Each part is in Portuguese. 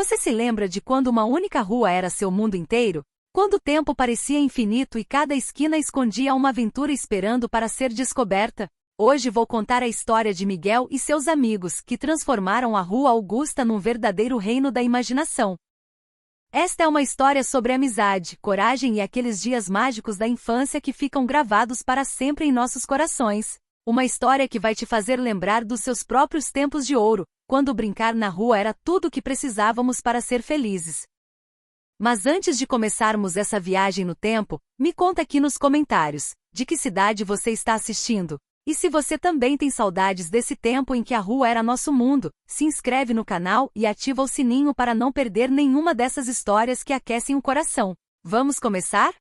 Você se lembra de quando uma única rua era seu mundo inteiro? Quando o tempo parecia infinito e cada esquina escondia uma aventura esperando para ser descoberta? Hoje vou contar a história de Miguel e seus amigos que transformaram a Rua Augusta num verdadeiro reino da imaginação. Esta é uma história sobre amizade, coragem e aqueles dias mágicos da infância que ficam gravados para sempre em nossos corações. Uma história que vai te fazer lembrar dos seus próprios tempos de ouro, quando brincar na rua era tudo o que precisávamos para ser felizes. Mas antes de começarmos essa viagem no tempo, me conta aqui nos comentários, de que cidade você está assistindo? E se você também tem saudades desse tempo em que a rua era nosso mundo, se inscreve no canal e ativa o sininho para não perder nenhuma dessas histórias que aquecem o coração. Vamos começar?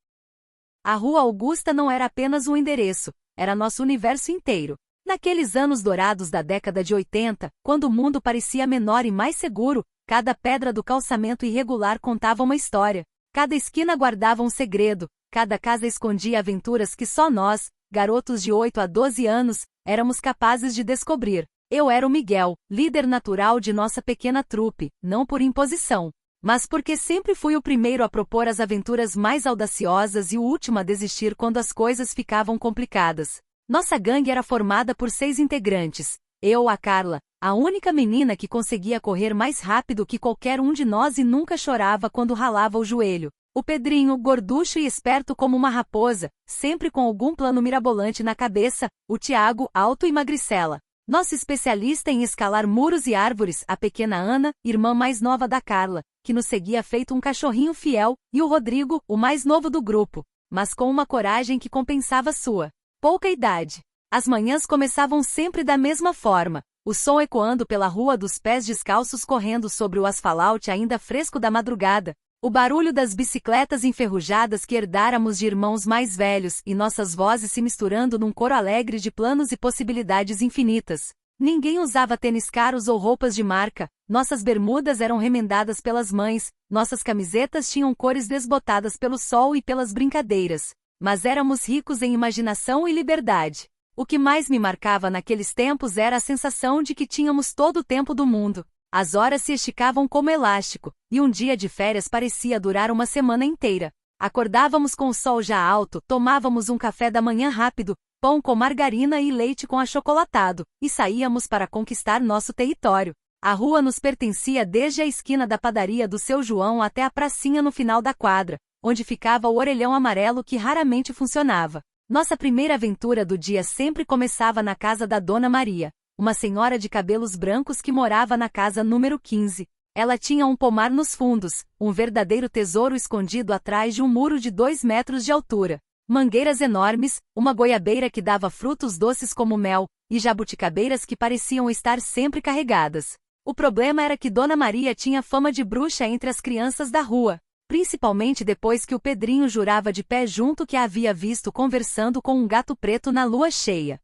A Rua Augusta não era apenas um endereço, era nosso universo inteiro. Naqueles anos dourados da década de 80, quando o mundo parecia menor e mais seguro, cada pedra do calçamento irregular contava uma história. Cada esquina guardava um segredo, cada casa escondia aventuras que só nós, garotos de 8 a 12 anos, éramos capazes de descobrir. Eu era o Miguel, líder natural de nossa pequena trupe, não por imposição, mas porque sempre fui o primeiro a propor as aventuras mais audaciosas e o último a desistir quando as coisas ficavam complicadas. Nossa gangue era formada por 6 integrantes. Eu, a Carla, a única menina que conseguia correr mais rápido que qualquer um de nós e nunca chorava quando ralava o joelho. O Pedrinho, gorducho e esperto como uma raposa, sempre com algum plano mirabolante na cabeça. O Tiago, alto e magricela, nosso especialista em escalar muros e árvores. A pequena Ana, irmã mais nova da Carla, que nos seguia feito um cachorrinho fiel. E o Rodrigo, o mais novo do grupo, mas com uma coragem que compensava sua pouca idade. As manhãs começavam sempre da mesma forma, o som ecoando pela rua dos pés descalços correndo sobre o asfalto ainda fresco da madrugada, o barulho das bicicletas enferrujadas que herdáramos de irmãos mais velhos e nossas vozes se misturando num coro alegre de planos e possibilidades infinitas. Ninguém usava tênis caros ou roupas de marca, nossas bermudas eram remendadas pelas mães, nossas camisetas tinham cores desbotadas pelo sol e pelas brincadeiras. Mas éramos ricos em imaginação e liberdade. O que mais me marcava naqueles tempos era a sensação de que tínhamos todo o tempo do mundo. As horas se esticavam como elástico, e um dia de férias parecia durar uma semana inteira. Acordávamos com o sol já alto, tomávamos um café da manhã rápido, pão com margarina e leite com achocolatado, e saíamos para conquistar nosso território. A rua nos pertencia desde a esquina da padaria do seu João até a pracinha no final da quadra, onde ficava o orelhão amarelo que raramente funcionava. Nossa primeira aventura do dia sempre começava na casa da Dona Maria, uma senhora de cabelos brancos que morava na casa número 15. Ela tinha um pomar nos fundos, um verdadeiro tesouro escondido atrás de um muro de 2 metros de altura. Mangueiras enormes, uma goiabeira que dava frutos doces como mel, e jabuticabeiras que pareciam estar sempre carregadas. O problema era que Dona Maria tinha fama de bruxa entre as crianças da rua, principalmente depois que o Pedrinho jurava de pé junto que a havia visto conversando com um gato preto na lua cheia.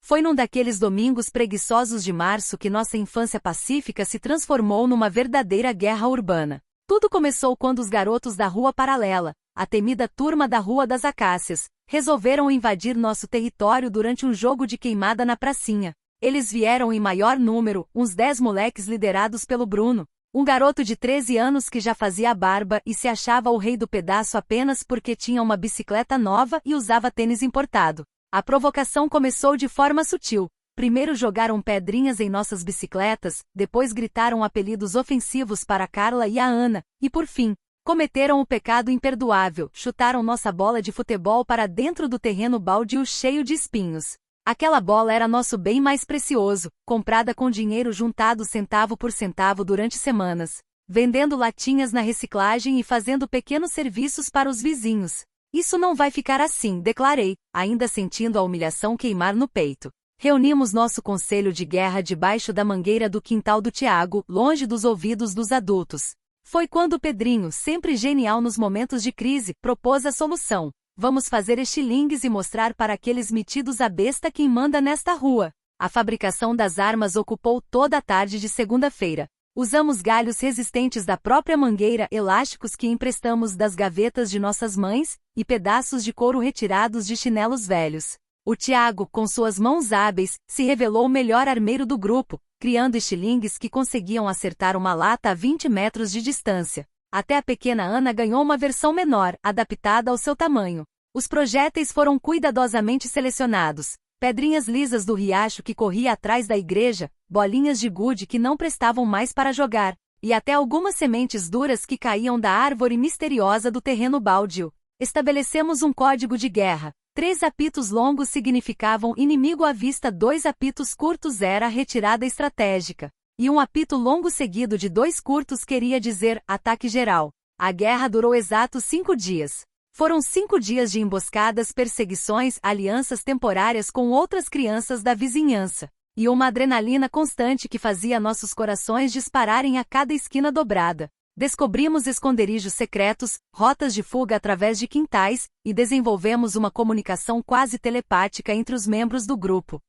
Foi num daqueles domingos preguiçosos de março que nossa infância pacífica se transformou numa verdadeira guerra urbana. Tudo começou quando os garotos da Rua Paralela, a temida turma da Rua das Acácias, resolveram invadir nosso território durante um jogo de queimada na pracinha. Eles vieram em maior número, uns 10 moleques liderados pelo Bruno, um garoto de 13 anos que já fazia barba e se achava o rei do pedaço apenas porque tinha uma bicicleta nova e usava tênis importado. A provocação começou de forma sutil. Primeiro jogaram pedrinhas em nossas bicicletas, depois gritaram apelidos ofensivos para Carla e a Ana, e por fim, cometeram o pecado imperdoável, chutaram nossa bola de futebol para dentro do terreno baldio cheio de espinhos. Aquela bola era nosso bem mais precioso, comprada com dinheiro juntado centavo por centavo durante semanas, vendendo latinhas na reciclagem e fazendo pequenos serviços para os vizinhos. Isso não vai ficar assim, declarei, ainda sentindo a humilhação queimar no peito. Reunimos nosso conselho de guerra debaixo da mangueira do quintal do Tiago, longe dos ouvidos dos adultos. Foi quando Pedrinho, sempre genial nos momentos de crise, propôs a solução. Vamos fazer estilingues e mostrar para aqueles metidos a besta quem manda nesta rua. A fabricação das armas ocupou toda a tarde de segunda-feira. Usamos galhos resistentes da própria mangueira, elásticos que emprestamos das gavetas de nossas mães, e pedaços de couro retirados de chinelos velhos. O Tiago, com suas mãos hábeis, se revelou o melhor armeiro do grupo, criando estilingues que conseguiam acertar uma lata a 20 metros de distância. Até a pequena Ana ganhou uma versão menor, adaptada ao seu tamanho. Os projéteis foram cuidadosamente selecionados. Pedrinhas lisas do riacho que corria atrás da igreja, bolinhas de gude que não prestavam mais para jogar, e até algumas sementes duras que caíam da árvore misteriosa do terreno baldio. Estabelecemos um código de guerra. 3 apitos longos significavam inimigo à vista, 2 apitos curtos era retirada estratégica, e um apito longo seguido de 2 curtos queria dizer ataque geral. A guerra durou exatos 5 dias. Foram 5 dias de emboscadas, perseguições, alianças temporárias com outras crianças da vizinhança, e uma adrenalina constante que fazia nossos corações dispararem a cada esquina dobrada. Descobrimos esconderijos secretos, rotas de fuga através de quintais, e desenvolvemos uma comunicação quase telepática entre os membros do grupo.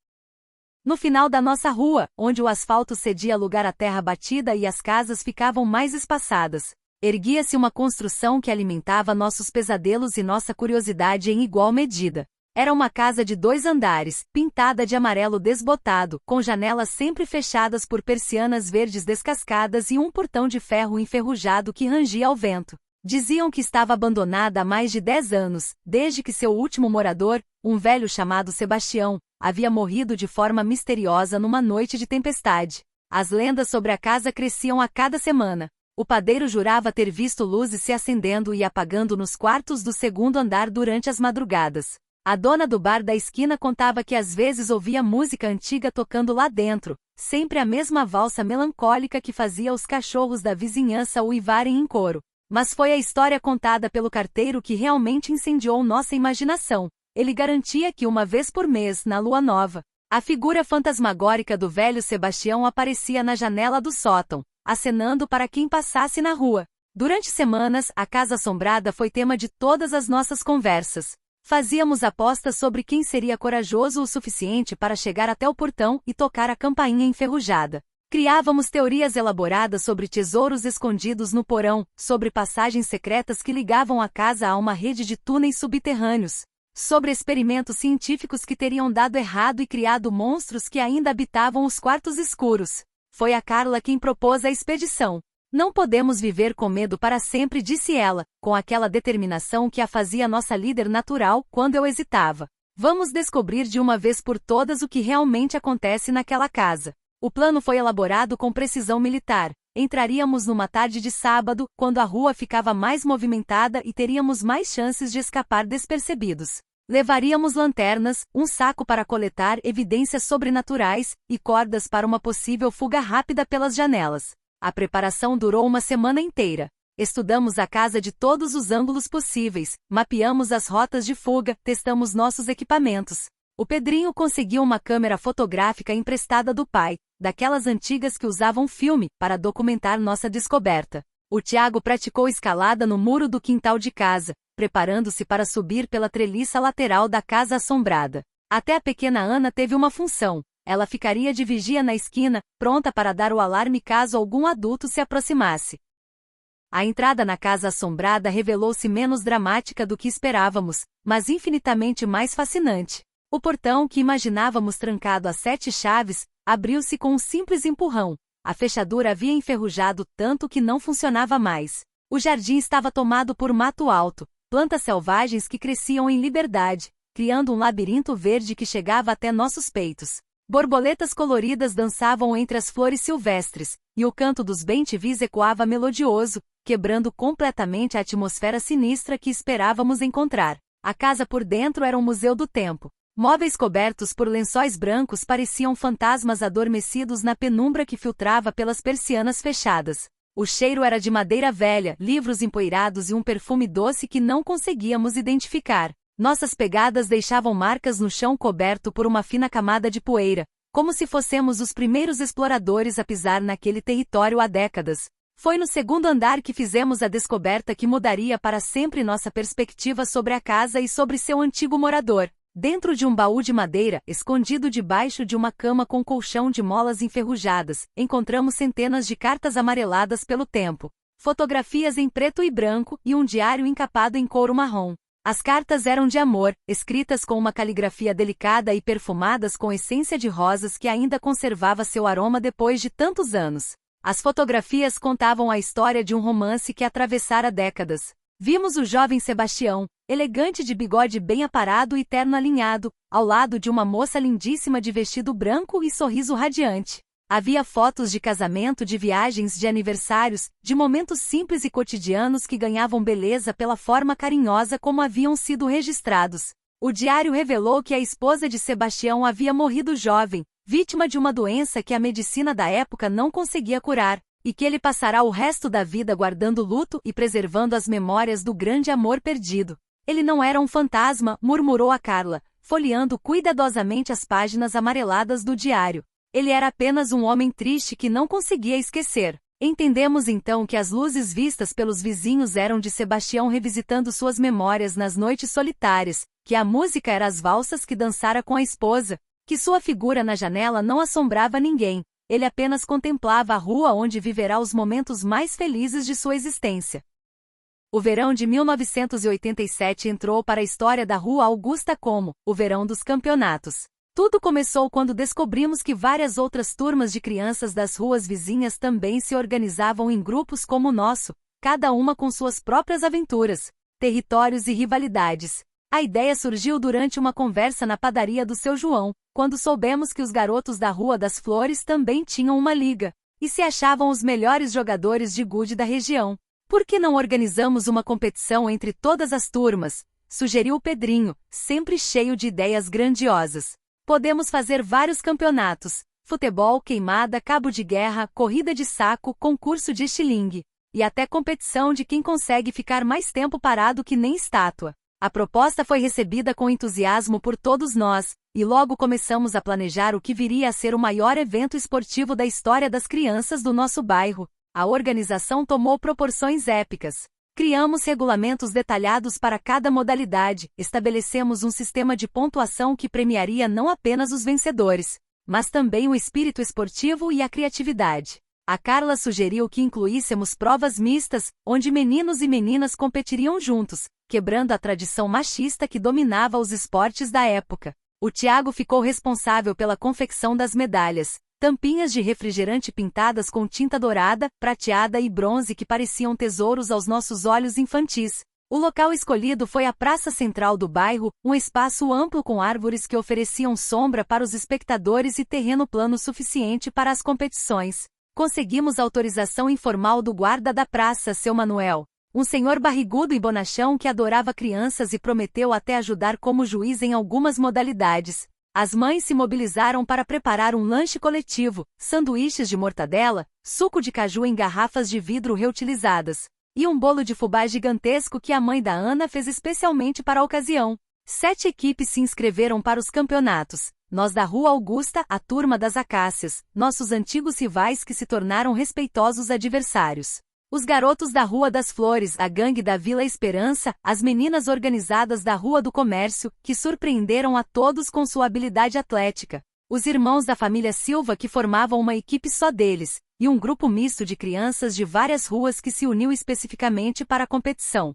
No final da nossa rua, onde o asfalto cedia lugar à terra batida e as casas ficavam mais espaçadas, erguia-se uma construção que alimentava nossos pesadelos e nossa curiosidade em igual medida. Era uma casa de 2 andares, pintada de amarelo desbotado, com janelas sempre fechadas por persianas verdes descascadas e um portão de ferro enferrujado que rangia ao vento. Diziam que estava abandonada há mais de 10 anos, desde que seu último morador, um velho chamado Sebastião, havia morrido de forma misteriosa numa noite de tempestade. As lendas sobre a casa cresciam a cada semana. O padeiro jurava ter visto luzes se acendendo e apagando nos quartos do 2º andar durante as madrugadas. A dona do bar da esquina contava que às vezes ouvia música antiga tocando lá dentro, sempre a mesma valsa melancólica que fazia os cachorros da vizinhança uivarem em coro. Mas foi a história contada pelo carteiro que realmente incendiou nossa imaginação. Ele garantia que uma vez por mês, na lua nova, a figura fantasmagórica do velho Sebastião aparecia na janela do sótão, acenando para quem passasse na rua. Durante semanas, a casa assombrada foi tema de todas as nossas conversas. Fazíamos apostas sobre quem seria corajoso o suficiente para chegar até o portão e tocar a campainha enferrujada. Criávamos teorias elaboradas sobre tesouros escondidos no porão, sobre passagens secretas que ligavam a casa a uma rede de túneis subterrâneos, sobre experimentos científicos que teriam dado errado e criado monstros que ainda habitavam os quartos escuros. Foi a Carla quem propôs a expedição. Não podemos viver com medo para sempre, disse ela, com aquela determinação que a fazia nossa líder natural quando eu hesitava. Vamos descobrir de uma vez por todas o que realmente acontece naquela casa. O plano foi elaborado com precisão militar. Entraríamos numa tarde de sábado, quando a rua ficava mais movimentada e teríamos mais chances de escapar despercebidos. Levaríamos lanternas, um saco para coletar evidências sobrenaturais e cordas para uma possível fuga rápida pelas janelas. A preparação durou uma semana inteira. Estudamos a casa de todos os ângulos possíveis, mapeamos as rotas de fuga, testamos nossos equipamentos. O Pedrinho conseguiu uma câmera fotográfica emprestada do pai, daquelas antigas que usavam filme, para documentar nossa descoberta. O Tiago praticou escalada no muro do quintal de casa, preparando-se para subir pela treliça lateral da casa assombrada. Até a pequena Ana teve uma função. Ela ficaria de vigia na esquina, pronta para dar o alarme caso algum adulto se aproximasse. A entrada na casa assombrada revelou-se menos dramática do que esperávamos, mas infinitamente mais fascinante. O portão, que imaginávamos trancado a 7 chaves, abriu-se com um simples empurrão. A fechadura havia enferrujado tanto que não funcionava mais. O jardim estava tomado por mato alto, plantas selvagens que cresciam em liberdade, criando um labirinto verde que chegava até nossos peitos. Borboletas coloridas dançavam entre as flores silvestres, e o canto dos bem-te-vis ecoava melodioso, quebrando completamente a atmosfera sinistra que esperávamos encontrar. A casa por dentro era um museu do tempo. Móveis cobertos por lençóis brancos pareciam fantasmas adormecidos na penumbra que filtrava pelas persianas fechadas. O cheiro era de madeira velha, livros empoeirados e um perfume doce que não conseguíamos identificar. Nossas pegadas deixavam marcas no chão coberto por uma fina camada de poeira, como se fossemos os primeiros exploradores a pisar naquele território há décadas. Foi no 2º andar que fizemos a descoberta que mudaria para sempre nossa perspectiva sobre a casa e sobre seu antigo morador. Dentro de um baú de madeira, escondido debaixo de uma cama com colchão de molas enferrujadas, encontramos centenas de cartas amareladas pelo tempo, fotografias em preto e branco e um diário encapado em couro marrom. As cartas eram de amor, escritas com uma caligrafia delicada e perfumadas com essência de rosas que ainda conservava seu aroma depois de tantos anos. As fotografias contavam a história de um romance que atravessara décadas. Vimos o jovem Sebastião, elegante de bigode bem aparado e terno alinhado, ao lado de uma moça lindíssima de vestido branco e sorriso radiante. Havia fotos de casamento, de viagens, de aniversários, de momentos simples e cotidianos que ganhavam beleza pela forma carinhosa como haviam sido registrados. O diário revelou que a esposa de Sebastião havia morrido jovem, vítima de uma doença que a medicina da época não conseguia curar, e que ele passará o resto da vida guardando luto e preservando as memórias do grande amor perdido. Ele não era um fantasma, murmurou a Carla, folheando cuidadosamente as páginas amareladas do diário. Ele era apenas um homem triste que não conseguia esquecer. Entendemos então que as luzes vistas pelos vizinhos eram de Sebastião revisitando suas memórias nas noites solitárias, que a música era as valsas que dançara com a esposa, que sua figura na janela não assombrava ninguém, ele apenas contemplava a rua onde viverá os momentos mais felizes de sua existência. O verão de 1987 entrou para a história da Rua Augusta como o verão dos campeonatos. Tudo começou quando descobrimos que várias outras turmas de crianças das ruas vizinhas também se organizavam em grupos como o nosso, cada uma com suas próprias aventuras, territórios e rivalidades. A ideia surgiu durante uma conversa na padaria do seu João, quando soubemos que os garotos da Rua das Flores também tinham uma liga, e se achavam os melhores jogadores de gude da região. Por que não organizamos uma competição entre todas as turmas? Sugeriu o Pedrinho, sempre cheio de ideias grandiosas. Podemos fazer vários campeonatos: futebol, queimada, cabo de guerra, corrida de saco, concurso de estilingue. E até competição de quem consegue ficar mais tempo parado que nem estátua. A proposta foi recebida com entusiasmo por todos nós, e logo começamos a planejar o que viria a ser o maior evento esportivo da história das crianças do nosso bairro. A organização tomou proporções épicas. Criamos regulamentos detalhados para cada modalidade, estabelecemos um sistema de pontuação que premiaria não apenas os vencedores, mas também o espírito esportivo e a criatividade. A Carla sugeriu que incluíssemos provas mistas, onde meninos e meninas competiriam juntos, quebrando a tradição machista que dominava os esportes da época. O Tiago ficou responsável pela confecção das medalhas, tampinhas de refrigerante pintadas com tinta dourada, prateada e bronze que pareciam tesouros aos nossos olhos infantis. O local escolhido foi a praça central do bairro, um espaço amplo com árvores que ofereciam sombra para os espectadores e terreno plano suficiente para as competições. Conseguimos autorização informal do guarda da praça, seu Manuel, um senhor barrigudo e bonachão que adorava crianças e prometeu até ajudar como juiz em algumas modalidades. As mães se mobilizaram para preparar um lanche coletivo, sanduíches de mortadela, suco de caju em garrafas de vidro reutilizadas, e um bolo de fubá gigantesco que a mãe da Ana fez especialmente para a ocasião. 7 equipes se inscreveram para os campeonatos. Nós da Rua Augusta, a turma das Acácias, nossos antigos rivais que se tornaram respeitosos adversários. Os garotos da Rua das Flores, a gangue da Vila Esperança, as meninas organizadas da Rua do Comércio, que surpreenderam a todos com sua habilidade atlética. Os irmãos da família Silva que formavam uma equipe só deles, e um grupo misto de crianças de várias ruas que se uniu especificamente para a competição.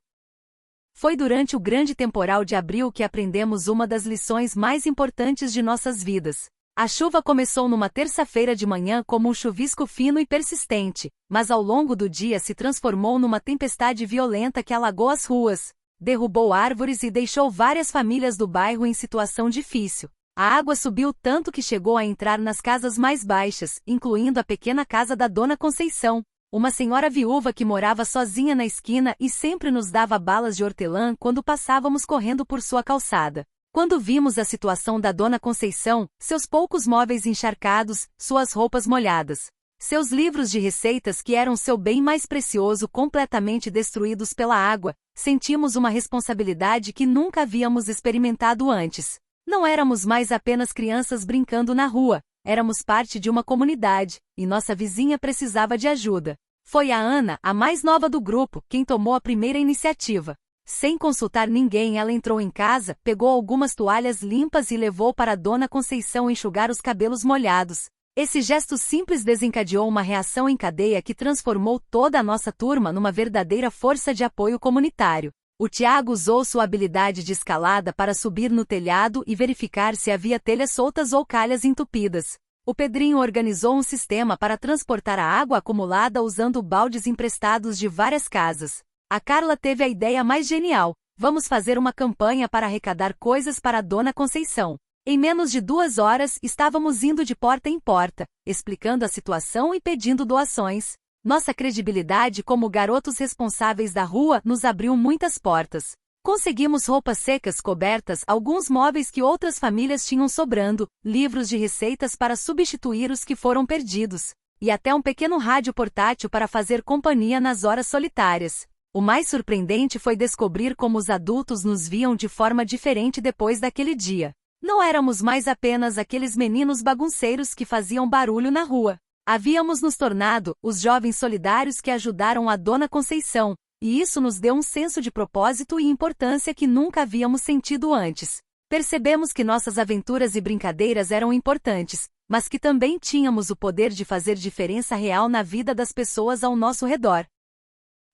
Foi durante o grande temporal de abril que aprendemos uma das lições mais importantes de nossas vidas. A chuva começou numa terça-feira de manhã como um chuvisco fino e persistente, mas ao longo do dia se transformou numa tempestade violenta que alagou as ruas, derrubou árvores e deixou várias famílias do bairro em situação difícil. A água subiu tanto que chegou a entrar nas casas mais baixas, incluindo a pequena casa da Dona Conceição, uma senhora viúva que morava sozinha na esquina e sempre nos dava balas de hortelã quando passávamos correndo por sua calçada. Quando vimos a situação da Dona Conceição, seus poucos móveis encharcados, suas roupas molhadas, seus livros de receitas que eram seu bem mais precioso completamente destruídos pela água, sentimos uma responsabilidade que nunca havíamos experimentado antes. Não éramos mais apenas crianças brincando na rua, éramos parte de uma comunidade, e nossa vizinha precisava de ajuda. Foi a Ana, a mais nova do grupo, quem tomou a primeira iniciativa. Sem consultar ninguém, ela entrou em casa, pegou algumas toalhas limpas e levou para a Dona Conceição enxugar os cabelos molhados. Esse gesto simples desencadeou uma reação em cadeia que transformou toda a nossa turma numa verdadeira força de apoio comunitário. O Tiago usou sua habilidade de escalada para subir no telhado e verificar se havia telhas soltas ou calhas entupidas. O Pedrinho organizou um sistema para transportar a água acumulada usando baldes emprestados de várias casas. A Carla teve a ideia mais genial: vamos fazer uma campanha para arrecadar coisas para a Dona Conceição. Em menos de 2 horas, estávamos indo de porta em porta, explicando a situação e pedindo doações. Nossa credibilidade como garotos responsáveis da rua nos abriu muitas portas. Conseguimos roupas secas cobertas, alguns móveis que outras famílias tinham sobrando, livros de receitas para substituir os que foram perdidos, e até um pequeno rádio portátil para fazer companhia nas horas solitárias. O mais surpreendente foi descobrir como os adultos nos viam de forma diferente depois daquele dia. Não éramos mais apenas aqueles meninos bagunceiros que faziam barulho na rua. Havíamos nos tornado os jovens solidários que ajudaram a Dona Conceição, e isso nos deu um senso de propósito e importância que nunca havíamos sentido antes. Percebemos que nossas aventuras e brincadeiras eram importantes, mas que também tínhamos o poder de fazer diferença real na vida das pessoas ao nosso redor.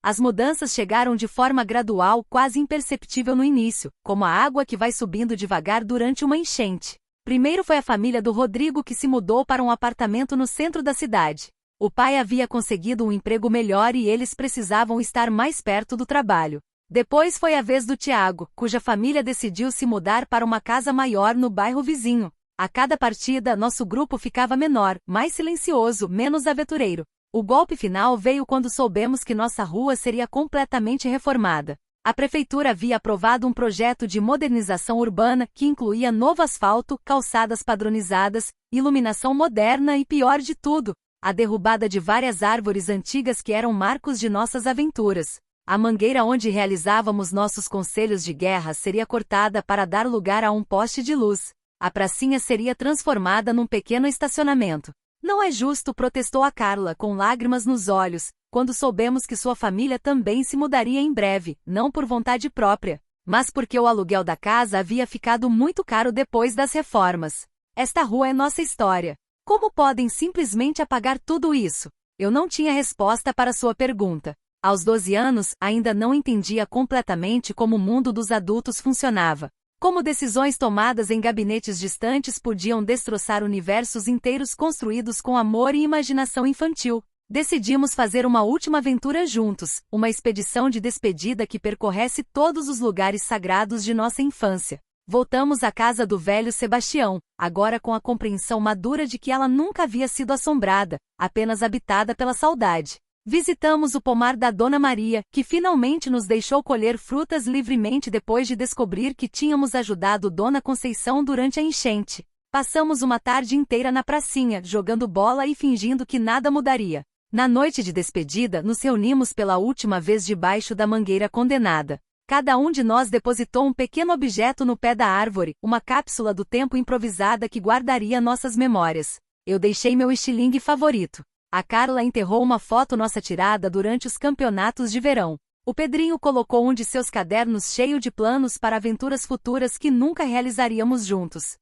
As mudanças chegaram de forma gradual, quase imperceptível no início, como a água que vai subindo devagar durante uma enchente. Primeiro foi a família do Rodrigo que se mudou para um apartamento no centro da cidade. O pai havia conseguido um emprego melhor e eles precisavam estar mais perto do trabalho. Depois foi a vez do Tiago, cuja família decidiu se mudar para uma casa maior no bairro vizinho. A cada partida, nosso grupo ficava menor, mais silencioso, menos aventureiro. O golpe final veio quando soubemos que nossa rua seria completamente reformada. A prefeitura havia aprovado um projeto de modernização urbana que incluía novo asfalto, calçadas padronizadas, iluminação moderna e, pior de tudo, a derrubada de várias árvores antigas que eram marcos de nossas aventuras. A mangueira onde realizávamos nossos conselhos de guerra seria cortada para dar lugar a um poste de luz. A pracinha seria transformada num pequeno estacionamento. Não é justo, protestou a Carla, com lágrimas nos olhos, quando soubemos que sua família também se mudaria em breve, não por vontade própria, mas porque o aluguel da casa havia ficado muito caro depois das reformas. Esta rua é nossa história. Como podem simplesmente apagar tudo isso? Eu não tinha resposta para sua pergunta. Aos 12 anos, ainda não entendia completamente como o mundo dos adultos funcionava. Como decisões tomadas em gabinetes distantes podiam destroçar universos inteiros construídos com amor e imaginação infantil. Decidimos fazer uma última aventura juntos, uma expedição de despedida que percorresse todos os lugares sagrados de nossa infância. Voltamos à casa do velho Sebastião, agora com a compreensão madura de que ela nunca havia sido assombrada, apenas habitada pela saudade. Visitamos o pomar da Dona Maria, que finalmente nos deixou colher frutas livremente depois de descobrir que tínhamos ajudado Dona Conceição durante a enchente. Passamos uma tarde inteira na pracinha, jogando bola e fingindo que nada mudaria. Na noite de despedida, nos reunimos pela última vez debaixo da mangueira condenada. Cada um de nós depositou um pequeno objeto no pé da árvore, uma cápsula do tempo improvisada que guardaria nossas memórias. Eu deixei meu estilingue favorito. A Carla enterrou uma foto nossa tirada durante os campeonatos de verão. O Pedrinho colocou um de seus cadernos cheio de planos para aventuras futuras que nunca realizaríamos juntos.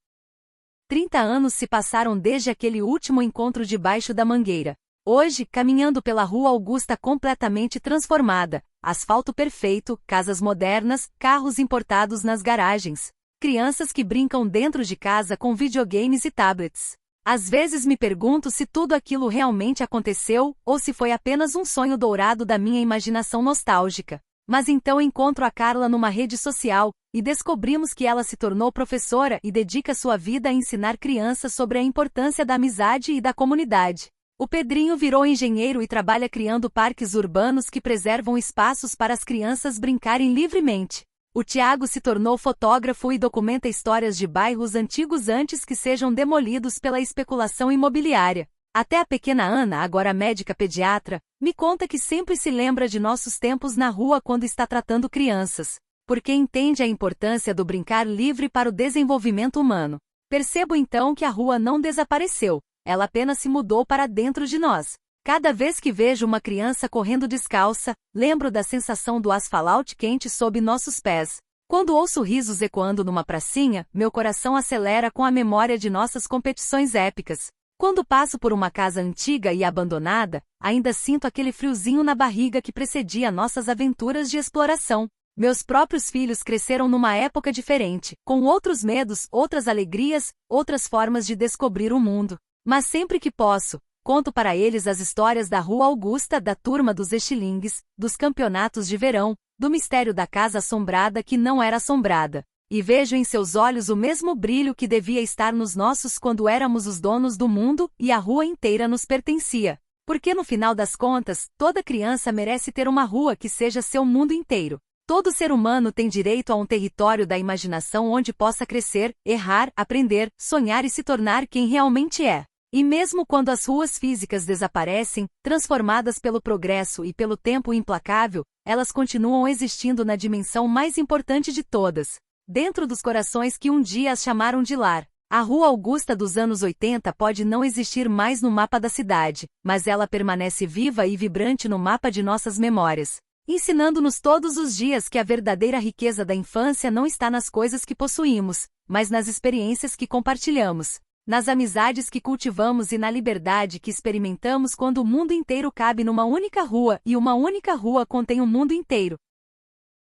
30 anos se passaram desde aquele último encontro debaixo da mangueira. Hoje, caminhando pela Rua Augusta completamente transformada, asfalto perfeito, casas modernas, carros importados nas garagens, crianças que brincam dentro de casa com videogames e tablets. Às vezes me pergunto se tudo aquilo realmente aconteceu, ou se foi apenas um sonho dourado da minha imaginação nostálgica. Mas então encontro a Carla numa rede social, e descobrimos que ela se tornou professora e dedica sua vida a ensinar crianças sobre a importância da amizade e da comunidade. O Pedrinho virou engenheiro e trabalha criando parques urbanos que preservam espaços para as crianças brincarem livremente. O Tiago se tornou fotógrafo e documenta histórias de bairros antigos antes que sejam demolidos pela especulação imobiliária. Até a pequena Ana, agora médica pediatra, me conta que sempre se lembra de nossos tempos na rua quando está tratando crianças, porque entende a importância do brincar livre para o desenvolvimento humano. Percebo então que a rua não desapareceu. Ela apenas se mudou para dentro de nós. Cada vez que vejo uma criança correndo descalça, lembro da sensação do asfalto quente sob nossos pés. Quando ouço risos ecoando numa pracinha, meu coração acelera com a memória de nossas competições épicas. Quando passo por uma casa antiga e abandonada, ainda sinto aquele friozinho na barriga que precedia nossas aventuras de exploração. Meus próprios filhos cresceram numa época diferente, com outros medos, outras alegrias, outras formas de descobrir o mundo. Mas sempre que posso, conto para eles as histórias da Rua Augusta, da turma dos estilingues, dos campeonatos de verão, do mistério da casa assombrada que não era assombrada. E vejo em seus olhos o mesmo brilho que devia estar nos nossos quando éramos os donos do mundo e a rua inteira nos pertencia. Porque no final das contas, toda criança merece ter uma rua que seja seu mundo inteiro. Todo ser humano tem direito a um território da imaginação onde possa crescer, errar, aprender, sonhar e se tornar quem realmente é. E mesmo quando as ruas físicas desaparecem, transformadas pelo progresso e pelo tempo implacável, elas continuam existindo na dimensão mais importante de todas, dentro dos corações que um dia as chamaram de lar. A Rua Augusta dos anos 80 pode não existir mais no mapa da cidade, mas ela permanece viva e vibrante no mapa de nossas memórias, ensinando-nos todos os dias que a verdadeira riqueza da infância não está nas coisas que possuímos, mas nas experiências que compartilhamos, nas amizades que cultivamos e na liberdade que experimentamos quando o mundo inteiro cabe numa única rua e uma única rua contém o mundo inteiro.